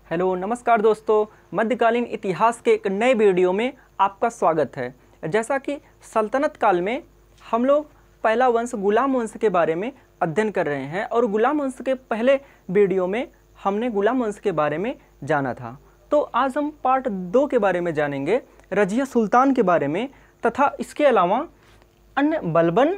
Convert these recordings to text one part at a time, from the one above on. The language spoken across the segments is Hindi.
हेलो नमस्कार दोस्तों, मध्यकालीन इतिहास के एक नए वीडियो में आपका स्वागत है। जैसा कि सल्तनत काल में हम लोग पहला वंश गुलाम वंश के बारे में अध्ययन कर रहे हैं और गुलाम वंश के पहले वीडियो में हमने गुलाम वंश के बारे में जाना था। तो आज हम पार्ट 2 के बारे में जानेंगे, रजिया सुल्तान के बारे में, तथा इसके अलावा अन्य बलबन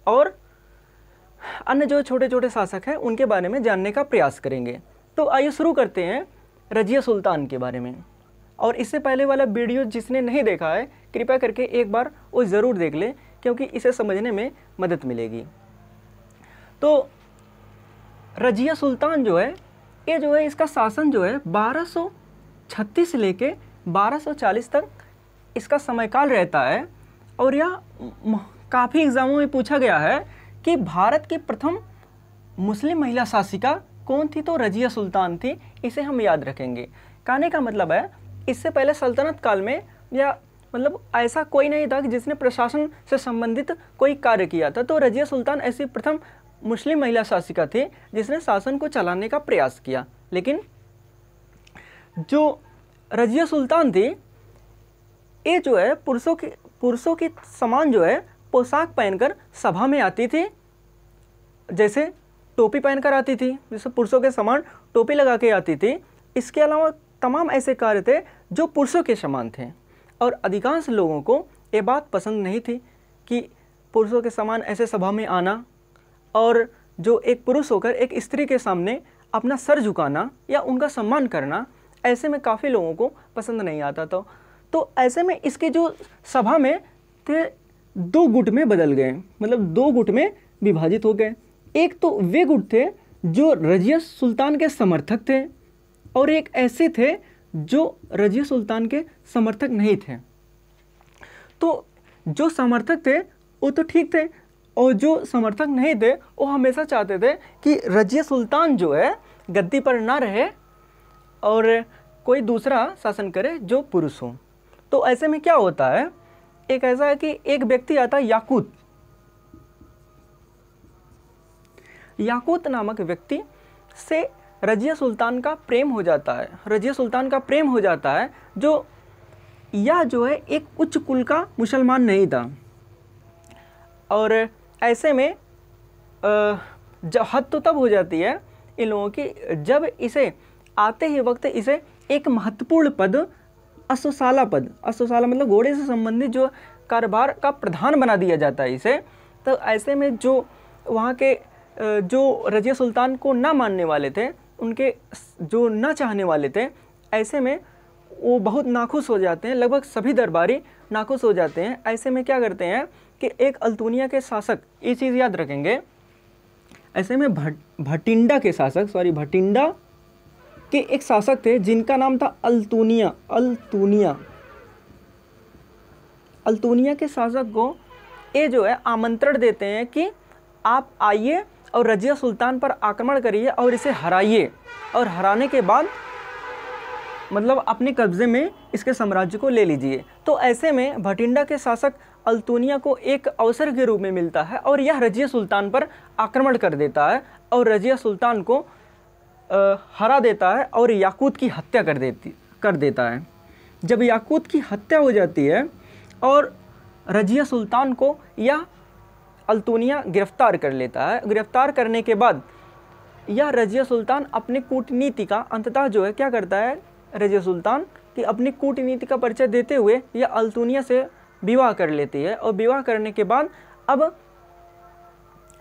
और अन्य जो छोटे छोटे शासक हैं उनके बारे में जानने का प्रयास करेंगे। तो आइए शुरू करते हैं रजिया सुल्तान के बारे में। और इससे पहले वाला वीडियो जिसने नहीं देखा है कृपया करके एक बार वो ज़रूर देख ले, क्योंकि इसे समझने में मदद मिलेगी। तो रजिया सुल्तान जो है ये जो है इसका शासन जो है 1236 से लेके 1240 तक इसका समयकाल रहता है। और यह काफ़ी एग्जामों में पूछा गया है कि भारत की प्रथम मुस्लिम महिला शासिका कौन थी, तो रजिया सुल्तान थी। इसे हम याद रखेंगे। कहने का मतलब है इससे पहले सल्तनत काल में या मतलब ऐसा कोई नहीं था कि जिसने प्रशासन से संबंधित कोई कार्य किया था। तो रजिया सुल्तान ऐसी प्रथम मुस्लिम महिला शासिका थी जिसने शासन को चलाने का प्रयास किया। लेकिन जो रजिया सुल्तान थी ये जो है पुरुषों की समान जो है पोशाक पहनकर सभा में आती थी, जैसे टोपी पहनकर आती थी, जैसे पुरुषों के समान टोपी लगा के आती थी। इसके अलावा तमाम ऐसे कार्य थे जो पुरुषों के समान थे। और अधिकांश लोगों को ये बात पसंद नहीं थी कि पुरुषों के समान ऐसे सभा में आना और जो एक पुरुष होकर एक स्त्री के सामने अपना सर झुकाना या उनका सम्मान करना, ऐसे में काफ़ी लोगों को पसंद नहीं आता था। तो ऐसे में इसके जो सभा में थे 2 गुट में बदल गए, मतलब 2 गुट में विभाजित हो गए। एक तो वे गुट थे जो रजिया सुल्तान के समर्थक थे और एक ऐसे थे जो रजिया सुल्तान के समर्थक नहीं थे। तो जो समर्थक थे वो तो ठीक थे और जो समर्थक नहीं थे वो हमेशा चाहते थे कि रजिया सुल्तान जो है गद्दी पर ना रहे और कोई दूसरा शासन करे जो पुरुष हो। तो ऐसे में क्या होता है, एक ऐसा है कि एक व्यक्ति आता है याकूत नामक व्यक्ति से रजिया सुल्तान का प्रेम हो जाता है। रजिया सुल्तान का प्रेम हो जाता है यह जो है एक उच्च कुल का मुसलमान नहीं था। और ऐसे में जब हद तो तब हो जाती है इन लोगों की जब इसे आते ही वक्त इसे एक महत्वपूर्ण पद अश्वशाला मतलब घोड़े से संबंधित जो कारोबार का प्रधान बना दिया जाता है इसे। तो ऐसे में जो वहाँ के जो रजिया सुल्तान को ना मानने वाले थे, उनके जो ना चाहने वाले थे, ऐसे में वो बहुत नाखुश हो जाते हैं। लगभग सभी दरबारी नाखुश हो जाते हैं। ऐसे में क्या करते हैं कि एक अल्तुनिया के शासक, ये चीज़ याद रखेंगे, ऐसे में भटिंडा के एक शासक थे जिनका नाम था अल्तुनिया के शासक को ये जो है आमंत्रण देते हैं कि आप आइए और रजिया सुल्तान पर आक्रमण करिए और इसे हराइए, और हराने के बाद मतलब अपने कब्जे में इसके साम्राज्य को ले लीजिए। तो ऐसे में भटिंडा के शासक अल्तुनिया को एक अवसर के रूप में मिलता है और यह रजिया सुल्तान पर आक्रमण कर देता है और रजिया सुल्तान को हरा देता है और याकूत की हत्या कर देता है। जब याकूत की हत्या हो जाती है और रजिया सुल्तान को यह अल्तुनिया गिरफ्तार कर लेता है। गिरफ्तार करने के बाद यह रजिया सुल्तान अपने कूटनीति का अंततः जो है क्या करता है, रजिया सुल्तान कि अपनी कूटनीति का परिचय देते हुए यह अल्तुनिया से विवाह कर लेती है। और विवाह करने के बाद अब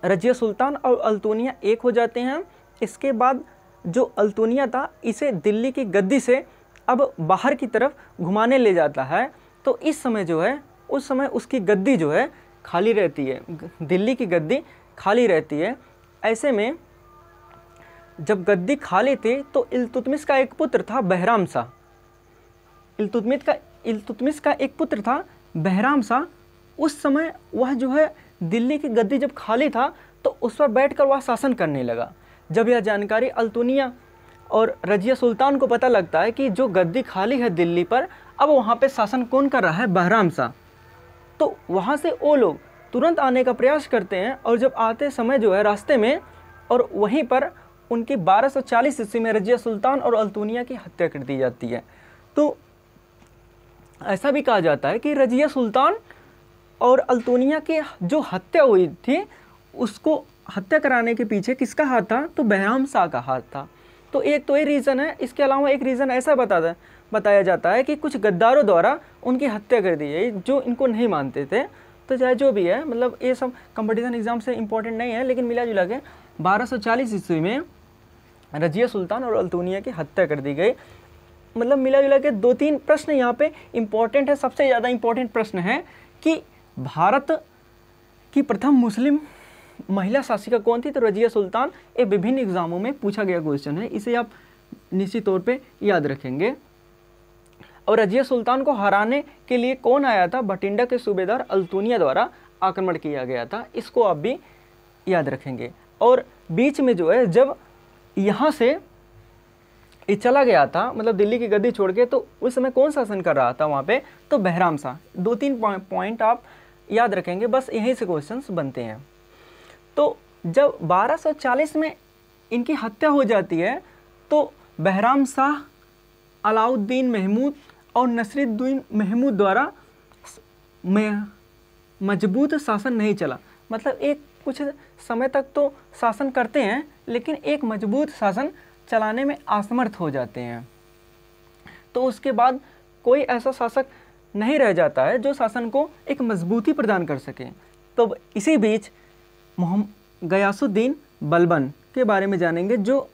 रजिया सुल्तान और अल्तुनिया एक हो जाते हैं। इसके बाद जो अल्तुनिया था इसे दिल्ली की गद्दी से अब बाहर की तरफ घुमाने ले जाता है। तो इस समय जो है उस समय उसकी गद्दी जो है खाली रहती है, दिल्ली की गद्दी खाली रहती है। ऐसे में जब गद्दी खाली थी तो इल्तुतमिश का एक पुत्र था बहराम शाह। इल्तुतमिश का एक पुत्र था बहराम शाह। उस समय वह जो है दिल्ली की गद्दी जब खाली था तो उस पर बैठकर वह शासन करने लगा। जब यह जानकारी अल्तुनिया और रजिया सुल्तान को पता लगता है कि जो गद्दी खाली है दिल्ली पर, अब वहाँ पे शासन कौन कर रहा है, बहराम शाह, तो वहाँ से वो लोग तुरंत आने का प्रयास करते हैं। और जब आते समय जो है रास्ते में और वहीं पर उनकी 1240 ईस्वी में रजिया सुल्तान और अल्तुनिया की हत्या कर दी जाती है। तो ऐसा भी कहा जाता है कि रजिया सुल्तान और अल्तुनिया की जो हत्या हुई थी उसको हत्या कराने के पीछे किसका हाथ था? तो बहराम शाह का हाथ था। तो एक तो ये रीज़न है। इसके अलावा एक रीज़न ऐसा बताया जाता है कि कुछ गद्दारों द्वारा उनकी हत्या कर दी गई जो इनको नहीं मानते थे। तो चाहे जो भी है, मतलब ये सब कंपटीशन एग्जाम से इम्पोर्टेंट नहीं है, लेकिन मिला जुला के 1240 ईस्वी में रजिया सुल्तान और अल्तुनिया की हत्या कर दी गई। मतलब मिला जुला के 2-3 प्रश्न यहाँ पे इम्पोर्टेंट है। सबसे ज़्यादा इम्पोर्टेंट प्रश्न है कि भारत की प्रथम मुस्लिम महिला शासिका कौन थी? तो रजिया सुल्तान। ये विभिन्न एग्जामों में पूछा गया क्वेश्चन है, इसे आप निश्चित तौर पे याद रखेंगे। और रजिया सुल्तान को हराने के लिए कौन आया था? बठिंडा के सूबेदार अल्तुनिया द्वारा आक्रमण किया गया था, इसको आप भी याद रखेंगे। और बीच में जो है, जब यहाँ से ये चला गया था, मतलब दिल्ली की गद्दी छोड़ के, तो उस समय कौन शासन कर रहा था वहाँ पे? तो बहराम शाह। 2-3 पॉइंट आप याद रखेंगे, बस यहीं से क्वेश्चंस बनते हैं। तो जब 1240 में इनकी हत्या हो जाती है तो बहराम शाह, अलाउद्दीन महमूद और नसीरुद्दीन महमूद द्वारा मजबूत शासन नहीं चला। मतलब एक कुछ समय तक तो शासन करते हैं, लेकिन एक मजबूत शासन चलाने में असमर्थ हो जाते हैं। तो उसके बाद कोई ऐसा शासक नहीं रह जाता है जो शासन को एक मजबूती प्रदान कर सके। तो इसी बीच गयासुद्दीन बलबन के बारे में जानेंगे, जो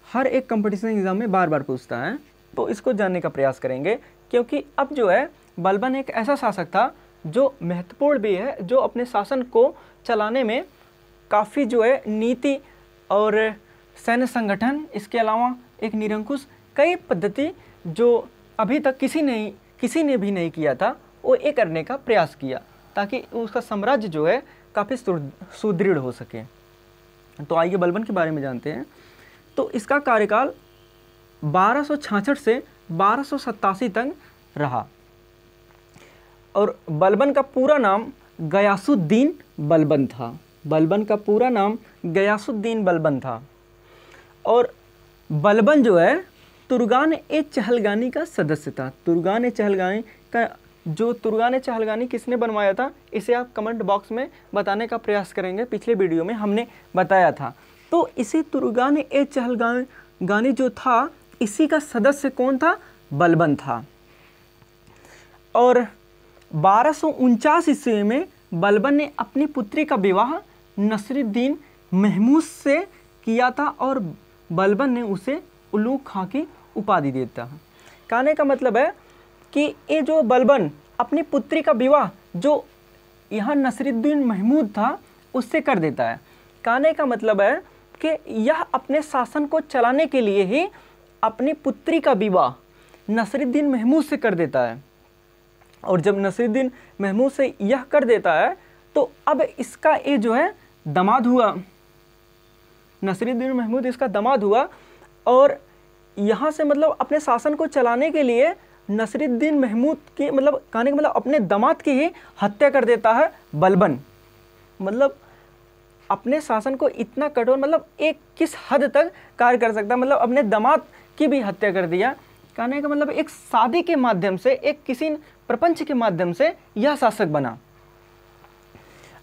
हर एक कंपटीशन एग्जाम में बार बार पूछता है। तो इसको जानने का प्रयास करेंगे, क्योंकि अब जो है बलबन एक ऐसा शासक था जो महत्वपूर्ण भी है, जो अपने शासन को चलाने में काफ़ी जो है नीति और सैन्य संगठन, इसके अलावा एक निरंकुश कई पद्धति जो अभी तक किसी ने भी नहीं किया था, वो ये करने का प्रयास किया ताकि उसका साम्राज्य जो है काफ़ी सुदृढ़ हो सके। तो आइए बलबन के बारे में जानते हैं। तो इसका कार्यकाल 1266 से 1287 तक रहा और बलबन का पूरा नाम गयासुद्दीन बलबन था। बलबन का पूरा नाम गयासुद्दीन बलबन था। और बलबन जो है तुर्गान-ए-चहलगानी का सदस्य था। तुर्गान-ए-चहलगानी का जो तुर्गान-ए-चहलगानी किसने बनवाया था, इसे आप कमेंट बॉक्स में बताने का प्रयास करेंगे। पिछले वीडियो में हमने बताया था। तो इसी तुर्गान-ए-चहलगानी जो था, इसी का सदस्य कौन था? बलबन था। और 1249 ईस्वी में बलबन ने अपनी पुत्री का विवाह नसीरुद्दीन महमूद से किया था और बलबन ने उसे उलूग खां की उपाधि देता है। कहने का मतलब है कि ये जो बलबन अपनी पुत्री का विवाह जो यहाँ नसीरुद्दीन महमूद था उससे कर देता है। कहने का मतलब है कि यह अपने शासन को चलाने के लिए ही अपनी पुत्री का विवाह नसीरुद्दीन महमूद से कर देता है। और जब नसीरुद्दीन महमूद से यह कर देता है तो अब इसका ये जो है दामाद हुआ, नसीरुद्दीन महमूद इसका दामाद हुआ। और यहाँ से मतलब अपने शासन को चलाने के लिए नसीरुद्दीन महमूद की मतलब कहने का मतलब अपने दामाद की ही हत्या कर देता है बलबन। मतलब अपने शासन को इतना कठोर, मतलब एक किस हद तक कार्य कर सकता है, मतलब अपने दामाद की भी हत्या कर दिया। कहने का मतलब एक शादी के माध्यम से, एक किसी प्रपंच के माध्यम से यह शासक बना।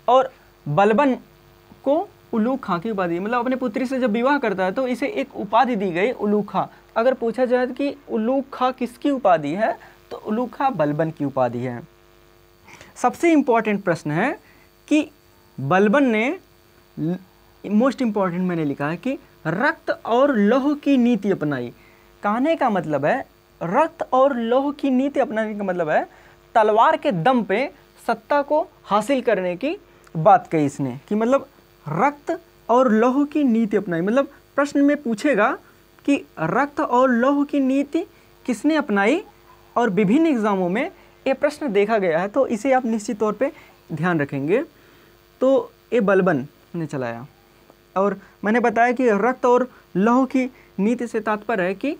और बलबन को उलूग खां की उपाधि, मतलब अपने पुत्री से जब विवाह करता है तो इसे एक उपाधि दी गई उलूग खां। अगर पूछा जाए कि उलूग खां किसकी उपाधि है, तो उलूग खां बलबन की उपाधि है। सबसे इम्पोर्टेंट प्रश्न है कि बलबन ने, मोस्ट इम्पॉर्टेंट मैंने लिखा है कि रक्त और लौह की नीति अपनाई। कहने का मतलब है रक्त और लौह की नीति अपनाने का मतलब है तलवार के दम पे सत्ता को हासिल करने की बात कही इसने, कि मतलब रक्त और लौह की नीति अपनाई। मतलब प्रश्न में पूछेगा कि रक्त और लौह की नीति किसने अपनाई, और विभिन्न एग्जामों में ये प्रश्न देखा गया है, तो इसे आप निश्चित तौर पे ध्यान रखेंगे। तो ये बलबन ने चलाया। और मैंने बताया कि रक्त और लौह की नीति से तात्पर्य है कि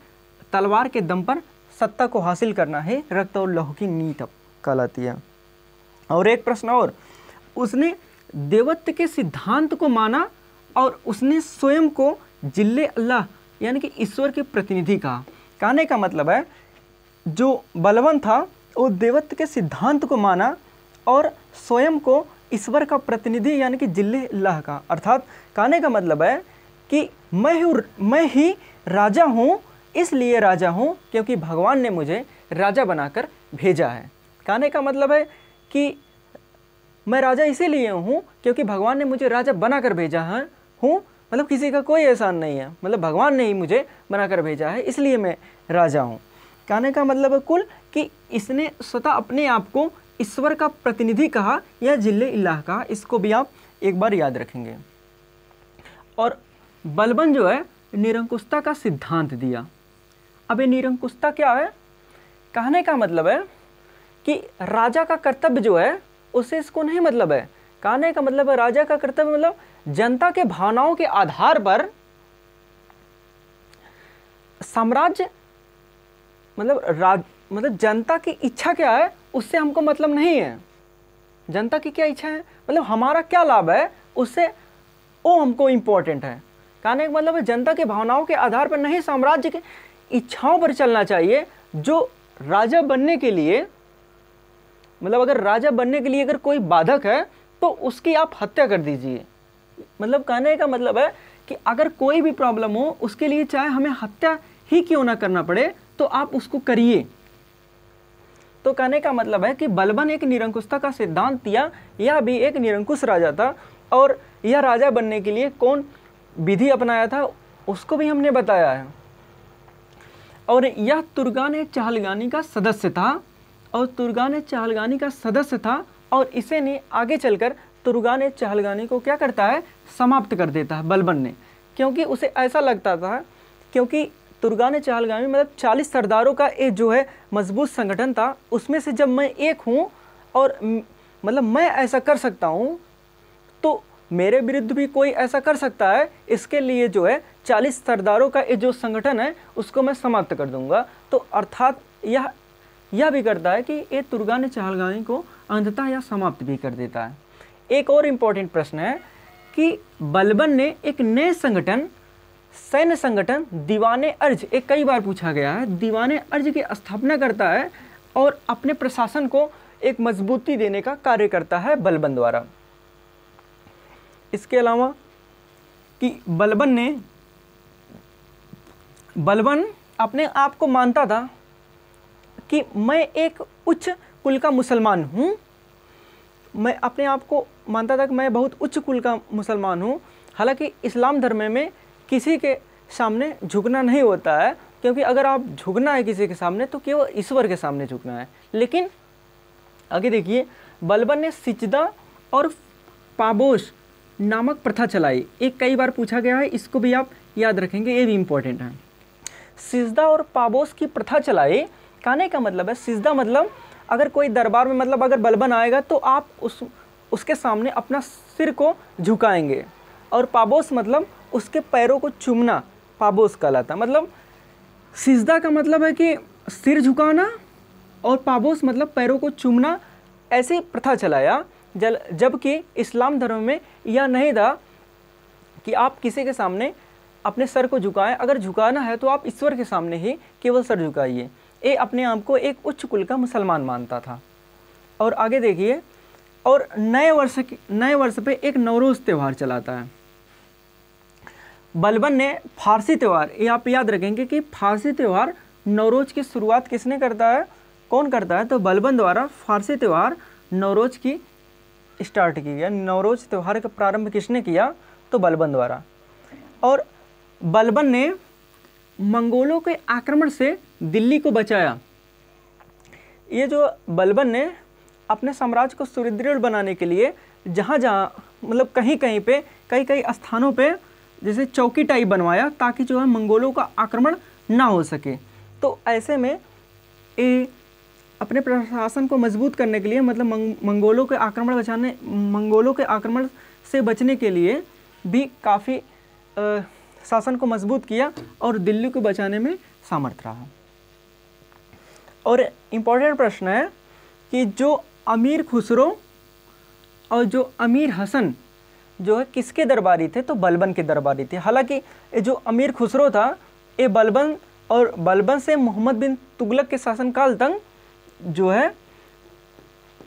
तलवार के दम पर सत्ता को हासिल करना है, रक्त और लौह की नीति कहलाती है। और एक प्रश्न और, उसने देवत्व के सिद्धांत को माना और उसने स्वयं को जिल्ले अल्लाह यानी कि ईश्वर के प्रतिनिधि कहा। कहने का मतलब है जो बलबन था वो देवत्व के सिद्धांत को माना और स्वयं को ईश्वर का प्रतिनिधि यानी कि जिल्ले अल्लाह का। अर्थात कहने का मतलब है कि मैं ही राजा हूँ, इसलिए राजा हूँ क्योंकि भगवान ने मुझे राजा बनाकर भेजा है। कहने का मतलब है कि मैं राजा इसीलिए हूँ क्योंकि भगवान ने मुझे राजा बनाकर भेजा है हूँ, मतलब किसी का कोई एहसान नहीं है, मतलब भगवान ने ही मुझे बनाकर भेजा है इसलिए मैं राजा हूँ। कहने का मतलब है कुल कि इसने स्वतः अपने आप को ईश्वर का प्रतिनिधि कहा या जिल्ले इल्लाह कहा। इसको भी आप एक बार याद रखेंगे। और बलबन जो है निरंकुशता का सिद्धांत दिया। अब ये निरंकुशता क्या है? कहने का मतलब है कि राजा का कर्तव्य जो है उससे इसको नहीं मतलब है। कहने का मतलब है राजा का कर्तव्य मतलब जनता के भावनाओं के आधार पर साम्राज्य मतलब जनता की इच्छा क्या है उससे हमको मतलब नहीं है। जनता की क्या इच्छा है, मतलब हमारा क्या लाभ है उससे वो हमको इम्पोर्टेंट है। कहने का मतलब है जनता के भावनाओं के आधार पर नहीं, साम्राज्य की इच्छाओं पर चलना चाहिए। जो राजा बनने के लिए मतलब अगर राजा बनने के लिए अगर कोई बाधक है तो उसकी आप हत्या कर दीजिए। मतलब कहने का मतलब है कि अगर कोई भी प्रॉब्लम हो उसके लिए चाहे हमें हत्या ही क्यों ना करना पड़े तो आप उसको करिए। तो कहने का मतलब है कि बलबन एक निरंकुशता का सिद्धांत दिया, यह भी एक निरंकुश राजा था और यह राजा बनने के लिए कौन विधि अपनाया था उसको भी हमने बताया है। और यह तुर्गान चहलगानी का सदस्य था और इसे ने आगे चलकर तुर्गान चहलगानी को क्या करता है, समाप्त कर देता है बलबन ने। क्योंकि उसे ऐसा लगता था, क्योंकि तुर्गान चहलगानी मतलब 40 सरदारों का एक जो है मजबूत संगठन था, उसमें से जब मैं एक हूँ और मतलब मैं ऐसा कर सकता हूँ तो मेरे विरुद्ध भी कोई ऐसा कर सकता है। इसके लिए जो है 40 सरदारों का ये जो संगठन है उसको मैं समाप्त कर दूंगा। तो अर्थात यह भी करता है कि ये तुर्गान चहलगानी को अंततः यह समाप्त भी कर देता है। एक और इम्पोर्टेंट प्रश्न है कि बलबन ने एक नए संगठन, सैन्य संगठन दीवाने अर्ज, एक कई बार पूछा गया है, दीवाने अर्ज की स्थापना करता है और अपने प्रशासन को एक मजबूती देने का कार्य करता है बलबन द्वारा। इसके अलावा कि बलबन अपने आप को मानता था कि मैं एक उच्च कुल का मुसलमान हूँ। मैं अपने आप को मानता था कि मैं बहुत उच्च कुल का मुसलमान हूँ। हालांकि इस्लाम धर्म में किसी के सामने झुकना नहीं होता है, क्योंकि अगर आप झुकना है किसी के सामने तो केवल ईश्वर के सामने झुकना है। लेकिन आगे देखिए, बलबन ने सिजदा और पाबोश नामक प्रथा चलाई। एक कई बार पूछा गया है, इसको भी आप याद रखेंगे, ये भी इम्पोर्टेंट है। सिजदा और पाबोश की प्रथा चलाई। कहने का मतलब है सिजदा मतलब अगर कोई दरबार में मतलब अगर बलबन आएगा तो आप उसके सामने अपना सिर को झुकाएंगे, और पाबोस मतलब उसके पैरों को चूमना पाबोस कहलाता। मतलब सिजदा का मतलब है कि सिर झुकाना और पाबोस मतलब पैरों को चूमना। ऐसी प्रथा चलाया, जबकि इस्लाम धर्म में यह नहीं था कि आप किसी के सामने अपने सर को झुकाएं। अगर झुकाना है तो आप ईश्वर के सामने ही केवल सर झुकाइए। ये अपने आप को एक उच्च कुल का मुसलमान मानता था। और आगे देखिए, और नए वर्ष पे एक नवरोज़ त्यौहार चलाता है बलबन ने। फारसी त्यौहार, ये आप याद रखेंगे कि फारसी त्यौहार नवरोज़ की शुरुआत किसने करता है, कौन करता है, तो बलबन द्वारा फारसी त्यौहार नवरोज़ की स्टार्ट की गया। नवरोज़ त्यौहार का प्रारंभ किसने किया, तो बलबन द्वारा। और बलबन ने मंगोलों के आक्रमण से दिल्ली को बचाया। ये जो बलबन ने अपने साम्राज्य को सुदृढ़ बनाने के लिए जहाँ मतलब कहीं पे कई स्थानों पे जैसे चौकी टाइप बनवाया, ताकि जो है मंगोलों का आक्रमण ना हो सके। तो ऐसे में ये अपने प्रशासन को मजबूत करने के लिए मतलब मंगोलों के आक्रमण से बचने के लिए भी काफ़ी शासन को मजबूत किया और दिल्ली को बचाने में सामर्थ रहा। और इम्पोर्टेंट प्रश्न है कि जो अमीर खुसरो और जो अमीर हसन जो है किसके दरबारी थे, तो बलबन के दरबारी थे। हालांकि ये जो अमीर खुसरो था ये बलबन और बलबन से मोहम्मद बिन तुगलक के शासनकाल तक जो है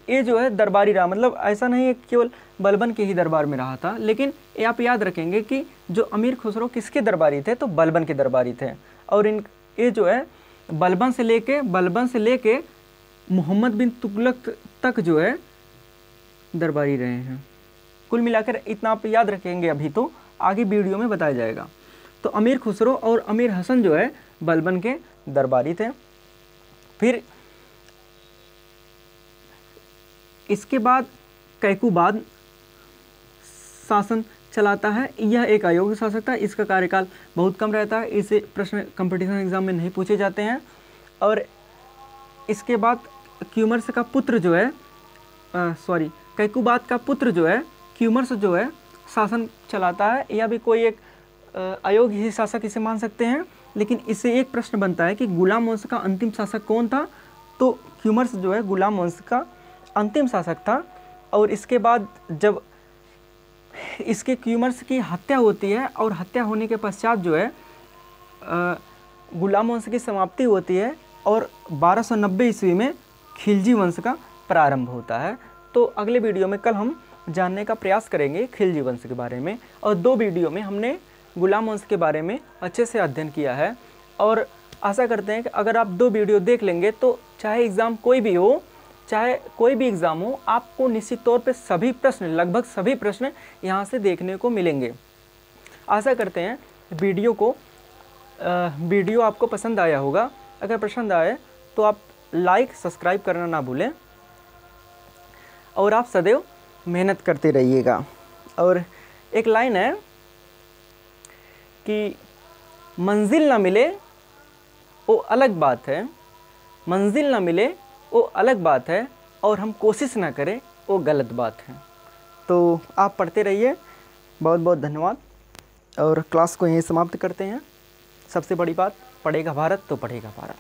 ये जो है दरबारी रहा। मतलब ऐसा नहीं है केवल बलबन के ही दरबार में रहा था, लेकिन ये आप याद रखेंगे कि जो अमीर खुसरो किसके दरबारी थे, तो बलबन के दरबारी थे। और ये जो है बलबन से लेके मोहम्मद बिन तुगलक तक जो है दरबारी रहे हैं। कुल मिलाकर इतना आप याद रखेंगे, अभी तो आगे वीडियो में बताया जाएगा। तो अमीर खुसरो और अमीर हसन जो है बलबन के दरबारी थे। फिर इसके बाद कैकुबाद शासन चलाता है। यह एक अयोग्य शासक था, इसका कार्यकाल बहुत कम रहता है, इसे प्रश्न कंपटीशन एग्जाम में नहीं पूछे जाते हैं। और इसके बाद क्यूमर्स का पुत्र जो है कैकुबाद का पुत्र जो है क्यूमर्स जो है शासन चलाता है। यह भी कोई एक अयोग्य ही शासक इसे मान सकते हैं, लेकिन इससे एक प्रश्न बनता है कि गुलाम वंश का अंतिम शासक कौन था, तो क्यूमर्स जो है गुलाम वंश का अंतिम शासक था। और इसके बाद जब इसके क्यूमर्स की हत्या होती है और हत्या होने के पश्चात जो है गुलाम वंश की समाप्ति होती है और 1290 ईस्वी में खिलजी वंश का प्रारंभ होता है। तो अगले वीडियो में कल हम जानने का प्रयास करेंगे खिलजी वंश के बारे में। और 2 वीडियो में हमने गुलाम वंश के बारे में अच्छे से अध्ययन किया है। और आशा करते हैं कि अगर आप 2 वीडियो देख लेंगे तो चाहे एग्ज़ाम कोई भी हो, चाहे कोई भी एग्ज़ाम हो, आपको निश्चित तौर पे सभी प्रश्न, लगभग सभी प्रश्न यहाँ से देखने को मिलेंगे। आशा करते हैं वीडियो आपको पसंद आया होगा। अगर पसंद आए तो आप लाइक सब्सक्राइब करना ना भूलें और आप सदैव मेहनत करते रहिएगा। और एक लाइन है कि मंजिल ना मिले वो अलग बात है, मंजिल ना मिले वो अलग बात है, और हम कोशिश ना करें वो गलत बात है। तो आप पढ़ते रहिए। बहुत बहुत धन्यवाद। और क्लास को यहीं समाप्त करते हैं। सबसे बड़ी बात, पढ़ेगा भारत तो पढ़ेगा भारत।